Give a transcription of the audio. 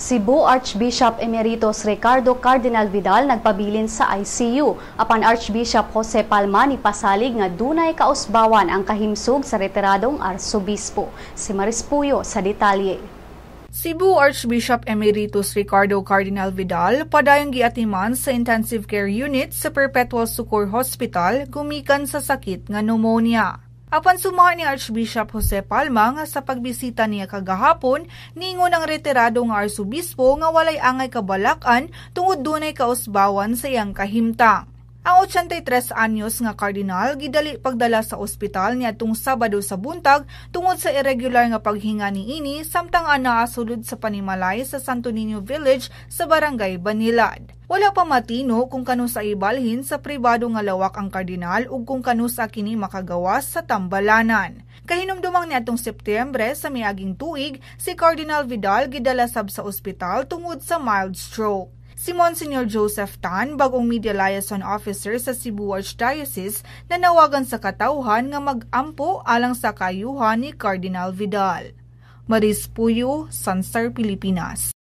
Cebu Archbishop Emeritus Ricardo Cardinal Vidal nagpabilin sa ICU apan Archbishop Jose Palma ni pasalig nga dunay kausbawan ang kahimsog sa retiradong arsobispo. Si Maris Puyo sa detalye. Cebu Archbishop Emeritus Ricardo Cardinal Vidal padayong giatiman sa intensive care unit sa Perpetual Succor Hospital gumikan sa sakit nga pneumonia. Apan sumahan ni Archbishop Jose Palma nga sa pagbisita niya kagahapon, ningon ang retirado nga arsobispo nga walay angay kabalakan tungod dunay kausbawan sa iyang kahimtang. Ang 83 anyos nga kardinal gidali pagdala sa ospital niadtong Sabado sa buntag tungod sa irregular nga paghinga niini samtang anaa sulod sa panimalay sa Santo Niño Village sa Barangay Banilad. Wala pa matino kung kano sa ibalhin sa pribado nga lawak ang kardinal ug kung kano sa kini makagawas sa tambalanan. Kahinumdumang niadtong Setyembre sa miaging tuig, si Cardinal Vidal gidala sab sa ospital tungod sa mild stroke. Si Monsignor Joseph Tan, bagong media liaison officer sa Cebu Archdiocese, nanawagan sa katauhan nga mag-ampo alang sa kayuhan ni Cardinal Vidal. Maris Puyo, Sunstar, Pilipinas.